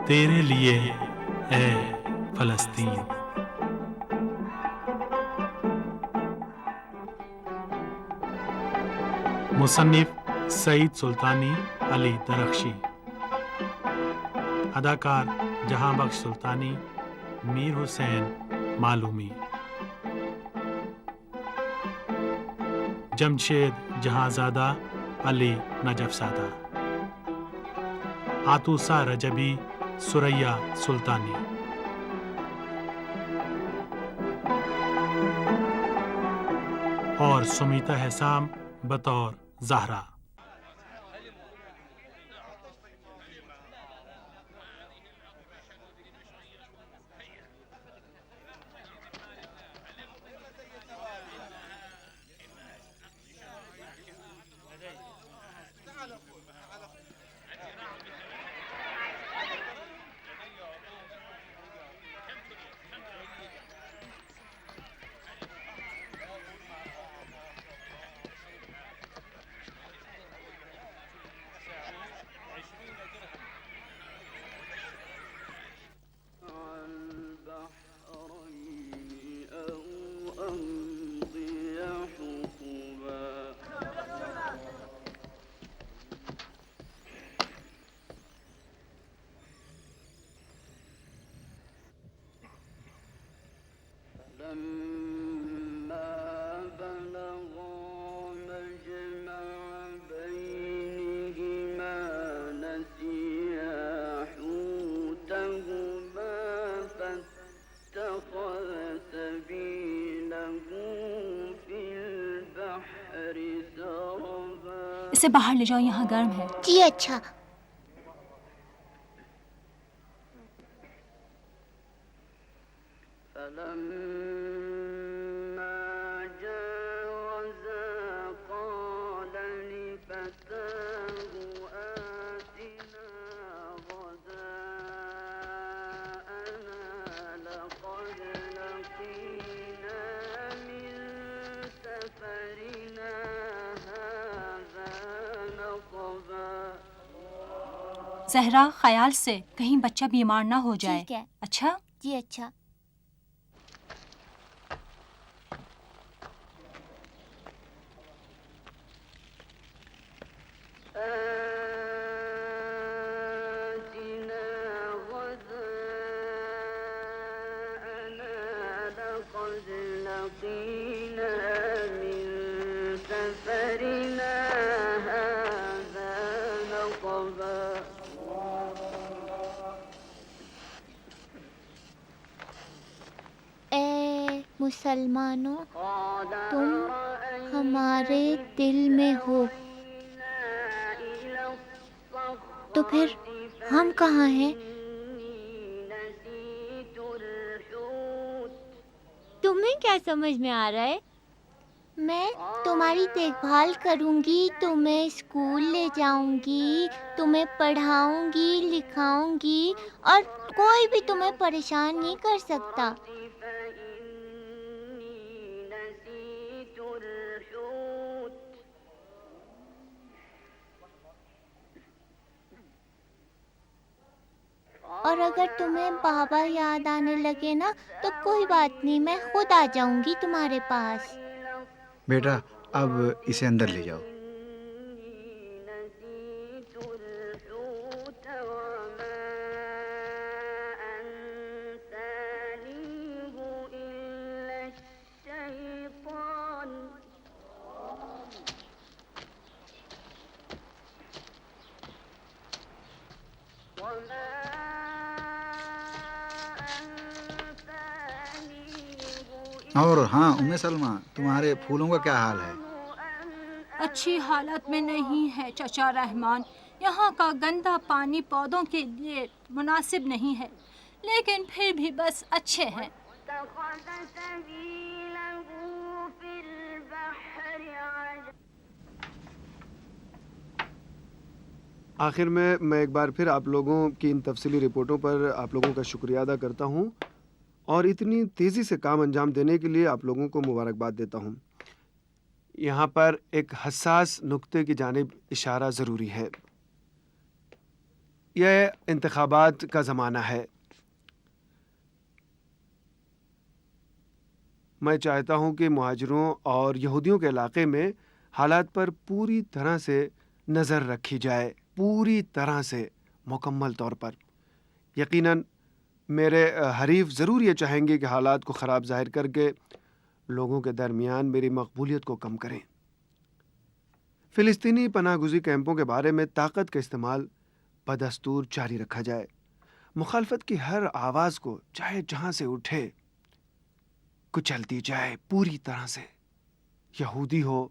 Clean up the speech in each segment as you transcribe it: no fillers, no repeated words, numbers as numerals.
تیرے لیے اے فلسطین. مصنف سعید سلطانی علی درخشی. اداکار جہاں بخش سلطانی، میر حسین معلومی، جمشید جہاں علی نجف زادہ، آتوسا رجبی، سریا سلطانی. اور سمیتا حسام بطور زہرا. اسے باہر لے جاؤ، یہاں گرم ہے. جی اچھا. زہرا خیال سے، کہیں بچہ بیمار نہ ہو جائے. ٹھیک ہے. اچھا؟ جی اچھا. مسلمانوں، تم ہمارے دل میں ہو، تو پھر ہم کہاں ہیں؟ تمہیں کیا سمجھ میں آ رہا ہے؟ میں تمہاری دیکھ بھال کروں گی، تمہیں اسکول لے جاؤں گی، تمہیں پڑھاؤں گی، لکھاؤں گی، اور کوئی بھی تمہیں پریشان نہیں کر سکتا. اور اگر تمہیں بابا یاد آنے لگے نا تو کوئی بات نہیں، میں خود آ جاؤں گی تمہارے پاس. بیٹا اب اسے اندر لے جاؤ. اور ہاں ام سلمہ، تمہارے پھولوں کا کیا حال ہے؟ اچھی حالت میں نہیں ہے چچا رحمان. یہاں کا گندا پانی پودوں کے لیے مناسب نہیں ہے، لیکن پھر بھی بس اچھے ہیں. آخر میں ایک بار پھر آپ لوگوں کی ان تفصیلی رپورٹوں پر آپ لوگوں کا شکریہ ادا کرتا ہوں، اور اتنی تیزی سے کام انجام دینے کے لیے آپ لوگوں کو مبارکباد دیتا ہوں. یہاں پر ایک حساس نقطے کی جانب اشارہ ضروری ہے. یہ انتخابات کا زمانہ ہے. میں چاہتا ہوں کہ مہاجروں اور یہودیوں کے علاقے میں حالات پر پوری طرح سے نظر رکھی جائے، پوری طرح سے، مکمل طور پر. یقیناً میرے حریف ضرور یہ چاہیں گے کہ حالات کو خراب ظاہر کر کے لوگوں کے درمیان میری مقبولیت کو کم کریں. فلسطینی پناہ گزین کیمپوں کے بارے میں طاقت کا استعمال بدستور جاری رکھا جائے. مخالفت کی ہر آواز کو چاہے جہاں سے اٹھے کچل دی جائے پوری طرح سے. یہودی ہو،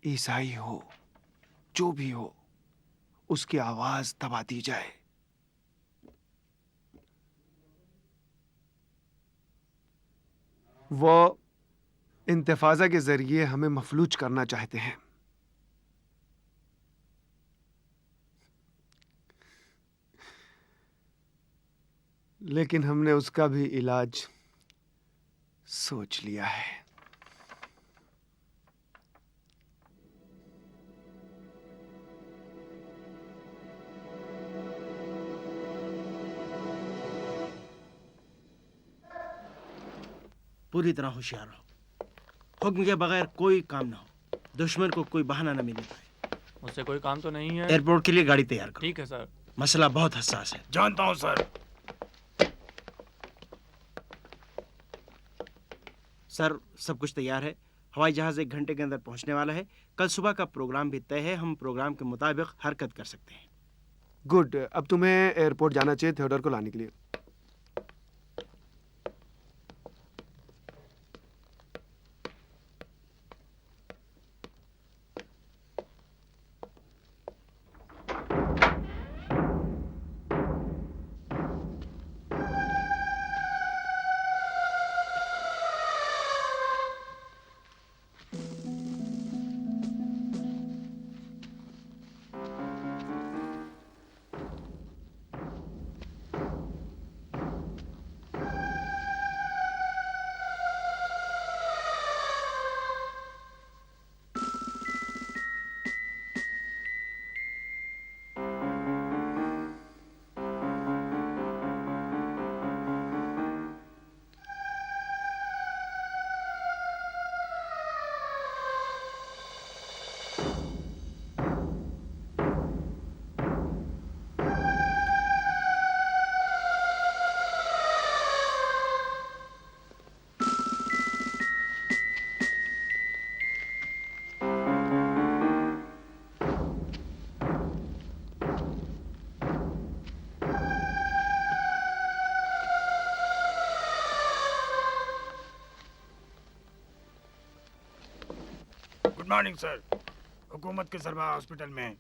عیسائی ہو، جو بھی ہو، اس کی آواز دبا دی جائے. وہ انتفاضہ کے ذریعے ہمیں مفلوج کرنا چاہتے ہیں. لیکن ہم نے اس کا بھی علاج سوچ لیا ہے. پوری طرح ہوشیار رہو. حکم کے بغیر کوئی کام نہ ہو. دشمن کو کوئی بہانہ نہ ملنے پائے. مجھ سے کوئی کام تو نہیں ہے. ایئرپورٹ کے لیے گاڑی تیار کرو. ٹھیک ہے سر. مسئلہ بہت حساس ہے. جانتا ہوں سر. سر سب کچھ تیار ہے. ہوائی جہاز 1 گھنٹے کے اندر پہنچنے والا ہے. کل صبح کا پروگرام بھی طے ہے. ہم پروگرام کے مطابق حرکت کر سکتے ہیں. گڈ. اب تمہیں ایئرپورٹ جانا چاہیے تھیوڈر کو لانے کے لیے. Good morning sir. حکومت کے سربراہ ہاسپٹل میں.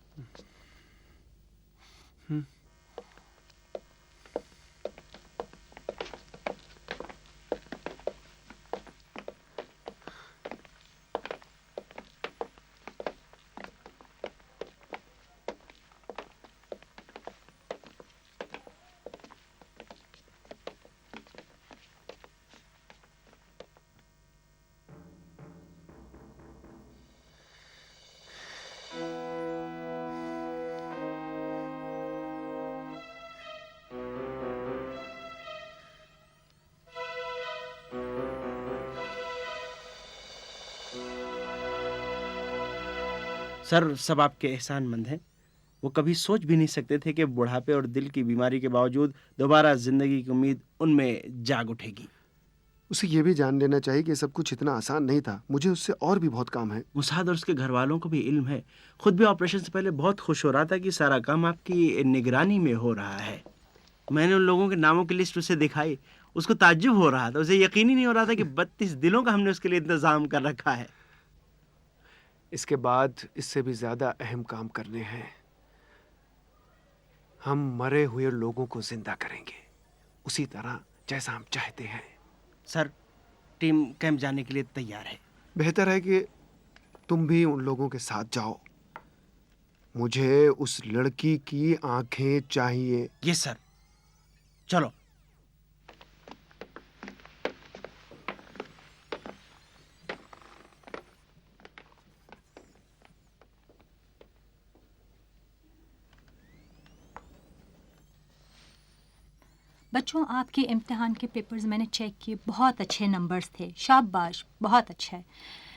سر سب آپ کے احسان مند ہیں. وہ کبھی سوچ بھی نہیں سکتے تھے کہ بڑھاپے اور دل کی بیماری کے باوجود دوبارہ زندگی کی امید ان میں جاگ اٹھے گی. اسے یہ بھی جان لینا چاہیے کہ سب کچھ اتنا آسان نہیں تھا. مجھے اس سے اور بھی بہت کام ہے. مسعد اور اس کے گھر والوں کو بھی علم ہے. خود بھی آپریشن سے پہلے بہت خوش ہو رہا تھا کہ سارا کام آپ کی نگرانی میں ہو رہا ہے. میں نے ان لوگوں کے ناموں کی لسٹ اسے دکھائی. اس کو تعجب ہو رہا تھا. اسے یقین ہی نہیں ہو رہا تھا کہ 32 دلوں کا ہم نے اس کے لیے انتظام کر رکھا ہے. اس کے بعد اس سے بھی زیادہ اہم کام کرنے ہیں. ہم مرے ہوئے لوگوں کو زندہ کریں گے اسی طرح جیسا ہم چاہتے ہیں. سر ٹیم کیمپ جانے کے لیے تیار ہے. بہتر ہے کہ تم بھی ان لوگوں کے ساتھ جاؤ. مجھے اس لڑکی کی آنکھیں چاہیے. یس سر. چلو. بچوں آپ کے امتحان کے پیپرز میں نے چیک کیے، بہت اچھے نمبرز تھے، شاباش، بہت اچھا ہے۔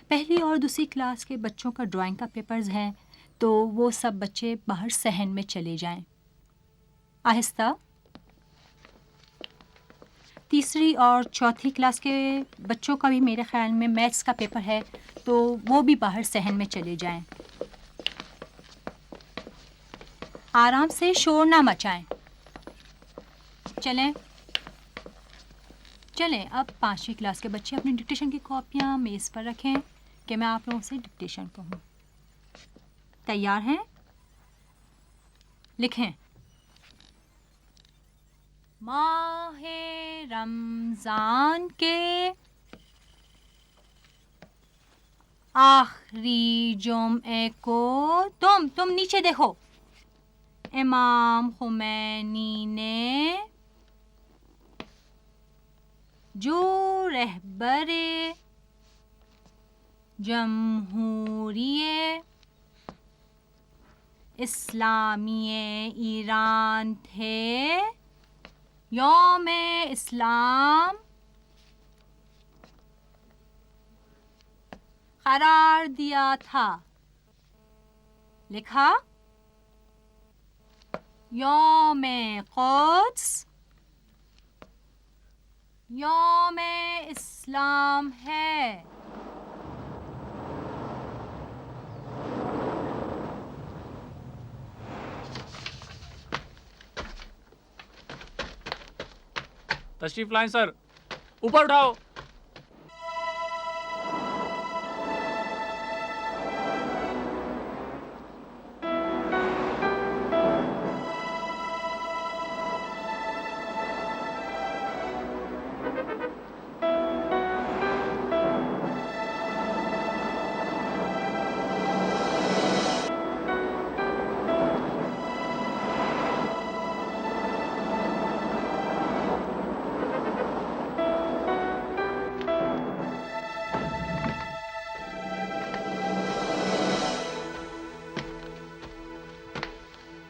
پہلی اور دوسری کلاس کے بچوں کا ڈرائنگ کا پیپرز ہیں تو وہ سب بچے باہر صحن میں چلے جائیں، آہستہ۔ تیسری اور چوتھی کلاس کے بچوں کا بھی میرے خیال میں میتھس کا پیپر ہے تو وہ بھی باہر صحن میں چلے جائیں، آرام سے، شور نہ مچائیں۔ چلیں چلیں، اب 5ویں کلاس کے بچے اپنی ڈکٹیشن کی کاپیاں میز پر رکھیں کہ میں آپ لوگوں سے ڈکٹیشن کہوں۔ تیار ہیں؟ لکھیں۔ ماہ رمضان کے آخری جمعے کو تم نیچے دیکھو، امام خمینی نے جو رہبر جمہوریہ اسلامی ایران تھے، یوم اسلام قرار دیا تھا۔ لکھا؟ یوم قدس یوم اسلام ہے۔ تشریف لائیں سر، اوپر اٹھاؤ۔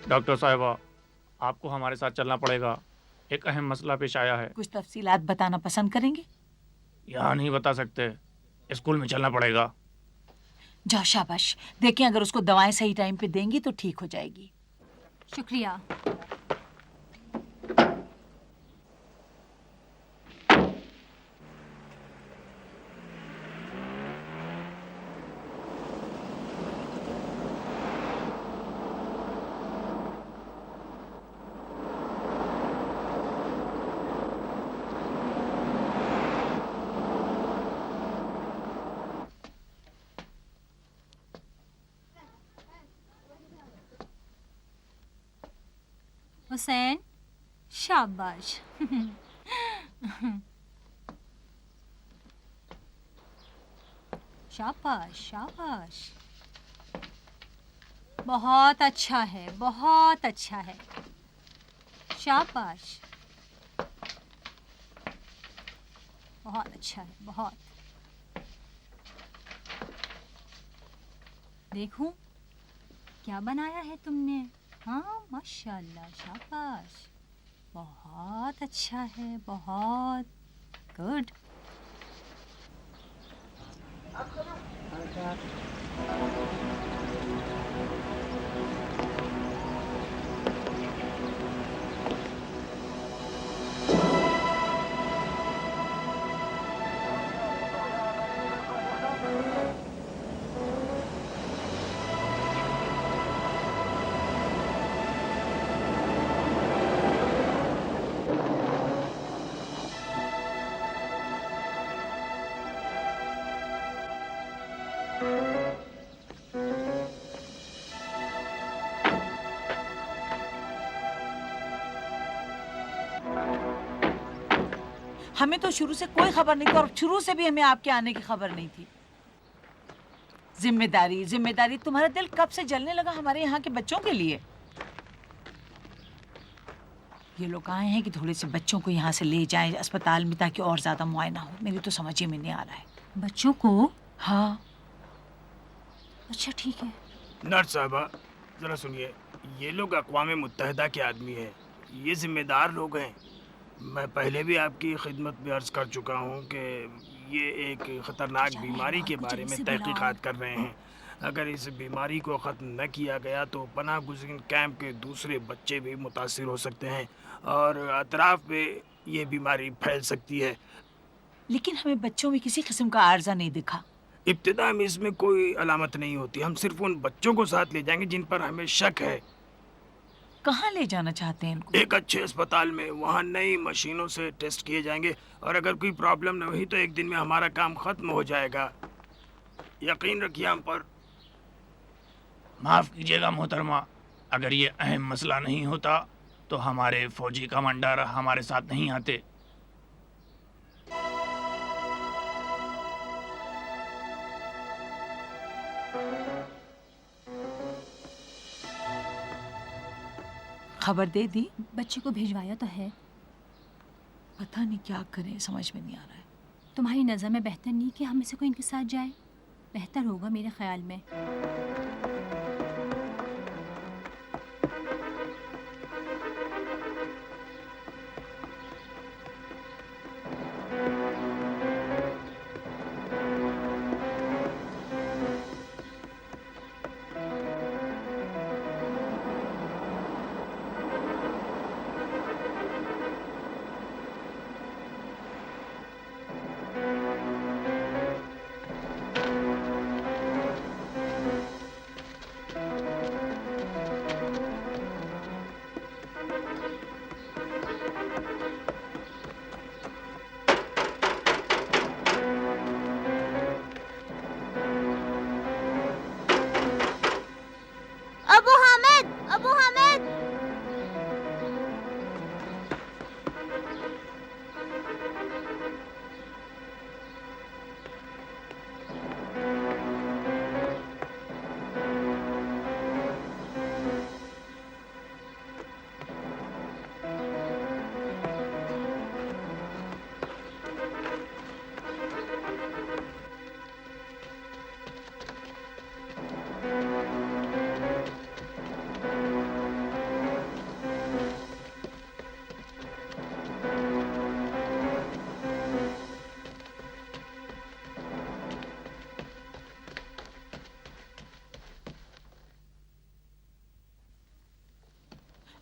ڈاکٹر صاحبہ، آپ کو ہمارے ساتھ چلنا پڑے گا، ایک اہم مسئلہ پیش آیا ہے۔ کچھ تفصیلات بتانا پسند کریں گے؟ یہاں نہیں بتا سکتے، اسکول میں چلنا پڑے گا۔ جاؤ، شاباش، دیکھیں اگر اس کو دوائیں صحیح ٹائم پہ دیں گی تو ٹھیک ہو جائے گی۔ شکریہ۔ حسین، شاباش۔ شاباش شاباش، بہت اچھا ہے، بہت اچھا ہے، شاباش، بہت اچھا ہے، بہت۔ دیکھوں کیا بنایا ہے تم نے؟ ہاں، ماشاء اللہ، شاباش، بہت اچھا ہے، بہت گڈ۔ ہمیں تو شروع سے کوئی خبر نہیں تھی، اور شروع سے بھی ہمیں آپ کے آنے کی خبر نہیں تھی۔ ذمہ داری ذمہ داری، تمہارا دل کب سے جلنے لگا ہمارے یہاں کے بچوں کے لیے؟ یہ لوگ آئے ہیں کہ تھوڑے سے بچوں کو یہاں سے لے جائیں اسپتال میں تاکہ اور زیادہ معائنہ ہو۔ میری تو سمجھ ہی میں نہیں آ رہا ہے۔ بچوں کو؟ ہاں، اچھا ٹھیک ہے۔ نرس صاحبہ ذرا سنیے، یہ لوگ اقوام متحدہ کے آدمی ہیں، یہ ذمہ دار لوگ ہیں، میں پہلے بھی آپ کی خدمت میں عرض کر چکا ہوں کہ یہ ایک خطرناک بیماری کے بارے میں تحقیقات کر رہے ہیں. اگر اس بیماری کو ختم نہ کیا گیا تو پناہ گزین کیمپ کے دوسرے بچے بھی متاثر ہو سکتے ہیں اور اطراف میں یہ بیماری پھیل سکتی ہے. لیکن ہمیں بچوں میں کسی قسم کا عارضہ نہیں دکھا. ابتدا میں اس میں کوئی علامت نہیں ہوتی. ہم صرف ان بچوں کو ساتھ لے جائیں گے جن پر ہمیں شک ہے. کہاں لے جانا چاہتے ہیں ان کو؟ ایک اچھے اسپتال میں. وہاں نئی مشینوں سے ٹیسٹ کیے جائیں گے اور اگر کوئی پرابلم نہ ہوئی تو ایک دن میں ہمارا کام ختم ہو جائے گا. یقین رکھیے ہم پر. معاف کیجیے گا محترمہ، اگر یہ اہم مسئلہ نہیں ہوتا تو ہمارے فوجی کمانڈر ہمارے ساتھ نہیں آتے. خبر دے دی؟ بچے کو بھیجوایا تو ہے. پتہ نہیں کیا کریں، سمجھ میں نہیں آ رہا ہے. تمہاری نظر میں بہتر نہیں کہ ہم میں سے کوئی ان کے ساتھ جائے؟ بہتر ہوگا میرے خیال میں. ابو حامد!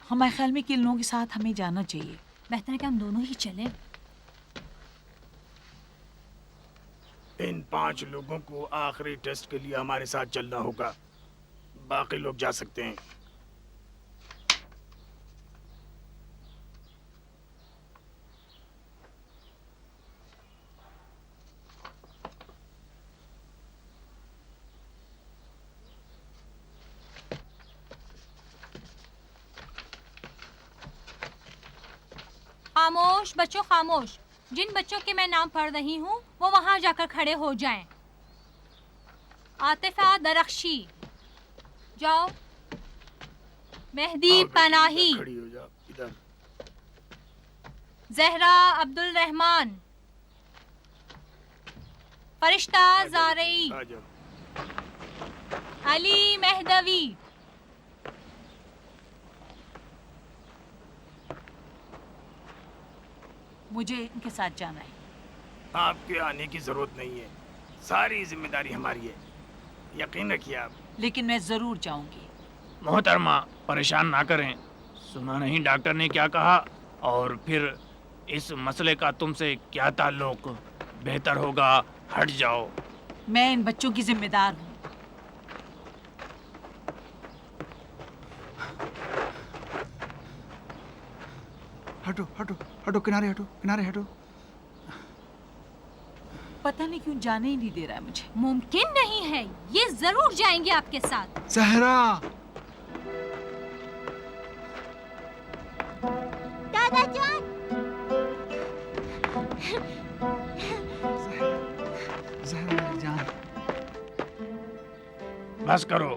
ہمارے خیال میں کہ ان لوگوں کے ساتھ ہمیں جانا چاہیے. بہتر ہے کہ ہم دونوں ہی چلیں. ان 5 لوگوں کو آخری ٹیسٹ کے لیے ہمارے ساتھ چلنا ہوگا. باقی لوگ جا سکتے ہیں. خاموش بچوں، خاموش. جن بچوں کے میں نام پڑھ رہی ہوں وہ وہاں جا کر کھڑے ہو جائیں. عاطفہ درخشی جاؤ. مہدی پناہی، کھڑی ہو جاؤ ادھر. زہرا عبدالرحمان، فرشتہ زارعی، آ جاؤ. علی مہدوی. مجھے ان کے ساتھ جانا ہے. آپ کے آنے کی ضرورت نہیں ہے. ساری ذمہ داری ہماری ہے. یقین رکھیے آپ. لیکن میں ضرور جاؤں گی. محترمہ پریشان نہ کریں. سنا نہیں ڈاکٹر نے کیا کہا؟ اور پھر اس مسئلے کا تم سے کیا تعلق؟ بہتر ہوگا ہٹ جاؤ. میں ان بچوں کی ذمہ دار ہوں. ہٹو ہٹو ہٹو، کنارے ہٹو، کنارے ہٹو. پتہ نہیں کیوں جانے ہی نہیں دے رہا ہے مجھے. ممکن نہیں ہے، یہ ضرور جائیں گے آپ کے ساتھ. زہرا! دادا جان! زہرا میری جان. بس کرو،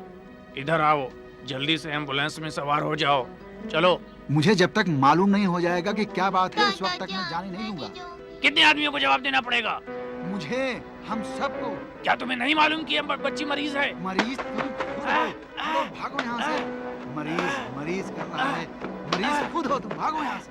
ادھر آؤ. جلدی سے ایمبولینس میں سوار ہو جاؤ. چلو. مجھے جب تک معلوم نہیں ہو جائے گا کہ کیا بات ہے اس وقت تک میں جانے نہیں دوں گا. کتنے آدمیوں کو جواب دینا پڑے گا؟ مجھے، ہم سب کو. کیا تمہیں نہیں معلوم کہ بچی مریض ہے؟ مریض تم خود ہو. بھاگو یہاں سے. مریض کر رہا ہے. مریض خود ہو تم. بھاگو یہاں سے.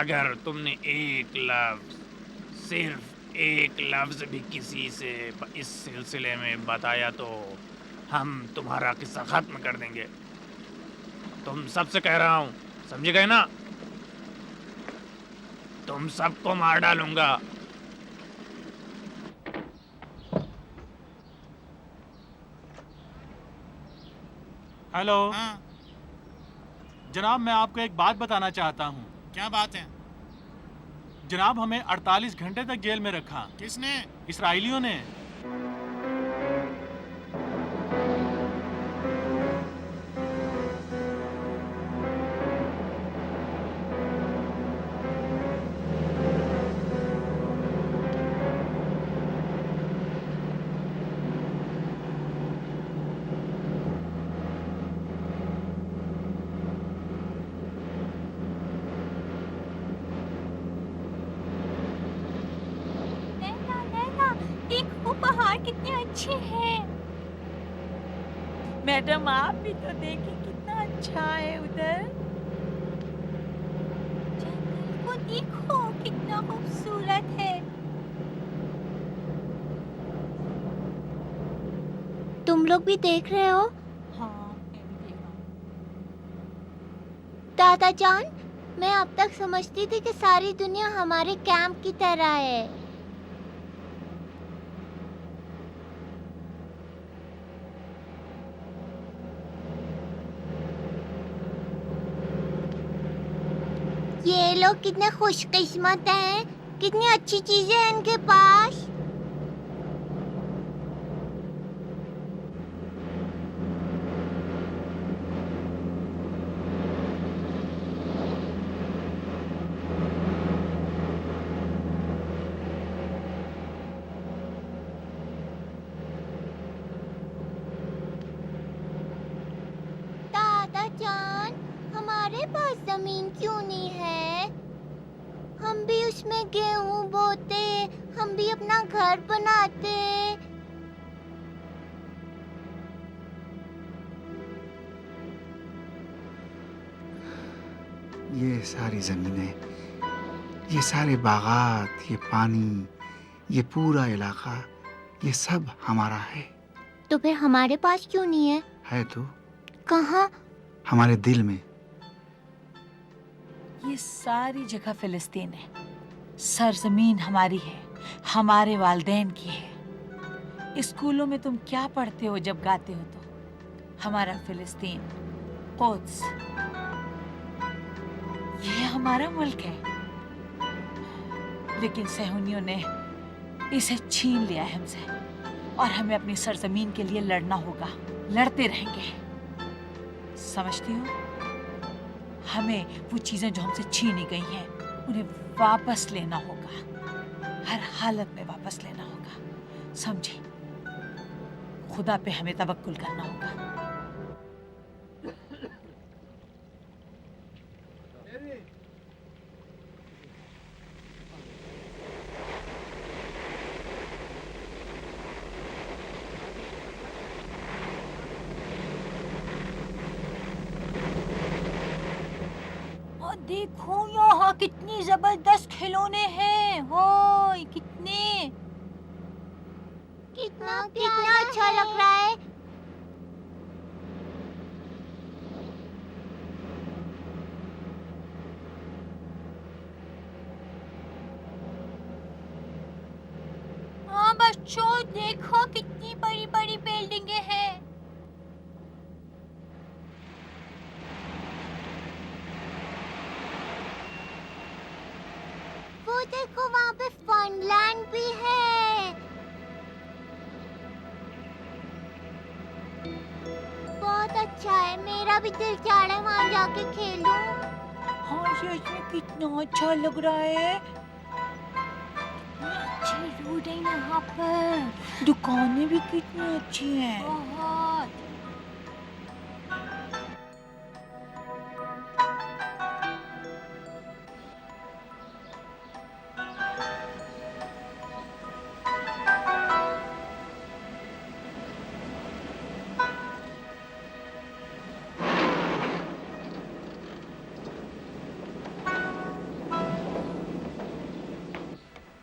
اگر تم نے ایک لفظ، صرف ایک لفظ بھی کسی سے اس سلسلے میں بتایا تو ہم تمہارا قصہ ختم کر دیں گے. تم سب سے کہہ رہا ہوں، سمجھ گئے نا؟ تم سب کو مار ڈالوں گا. ہیلو جناب، میں آپ کو ایک بات بتانا چاہتا ہوں. کیا بات ہے؟ جناب ہمیں 48 گھنٹے تک جیل میں رکھا. کس نے؟ اسرائیلیوں نے. دیکھو پہاڑ کتنے اچھے ہیں. میڈم آپ بھی تو دیکھیں کتنا اچھا ہے ادھر. جنگل کو دیکھو کتنا خوبصورت ہے. تم لوگ بھی دیکھ رہے ہو؟ ہاں میں بھی دیکھ رہا ہوں. دادا جان، میں اب تک سمجھتی تھی کہ ساری دنیا ہمارے کیمپ کی طرح ہے. یہ لوگ کتنے خوش قسمت ہیں، کتنی اچھی چیزیں ہیں ان کے پاس. دادا جان، ہمارے پاس زمین کیوں نہیں ہے؟ ہم بھی اس میں گیہوں بوتے، ہم بھی اپنا گھر بناتے. یہ ساری زمینیں، یہ سارے باغات، یہ پانی، یہ پورا علاقہ، یہ سب ہمارا ہے. تو پھر ہمارے پاس کیوں نہیں ہے؟ ہے تو کہاں؟ ہمارے دل میں. یہ ساری جگہ فلسطین ہے. سرزمین ہماری ہے، ہمارے والدین کی ہے. اسکولوں میں تم کیا پڑھتے ہو جب گاتے ہو تو؟ ہمارا فلسطین، قدس، یہ ہمارا ملک ہے. لیکن صہیونیوں نے اسے چھین لیا ہے ہم سے، اور ہمیں اپنی سرزمین کے لیے لڑنا ہوگا. لڑتے رہیں گے. سمجھتی ہو؟ ہمیں وہ چیزیں جو ہم سے چھینی گئی ہیں انہیں واپس لینا ہوگا. ہر حالت میں واپس لینا ہوگا. سمجھی؟ خدا پہ ہمیں توکل کرنا ہوگا. دیکھو یہاں کتنی زبردست کھلونے ہیں. ہوئے کتنے کتنا اچھا لگ رہا ہے. ہاں بچوں دیکھو کتنی بڑی بڑی بلڈنگیں ہیں. وہ دیکھو وہاں پہ فن لینڈ بھی ہے. بہت اچھا ہے. میرا بھی دل چاہ رہا ہے وہاں جا کے کھیلوں. ہاں سچ میں کتنا اچھا لگ رہا ہے. اچھی روڈ ہے یہاں پر. دکانیں بھی کتنی اچھی ہیں. بہت.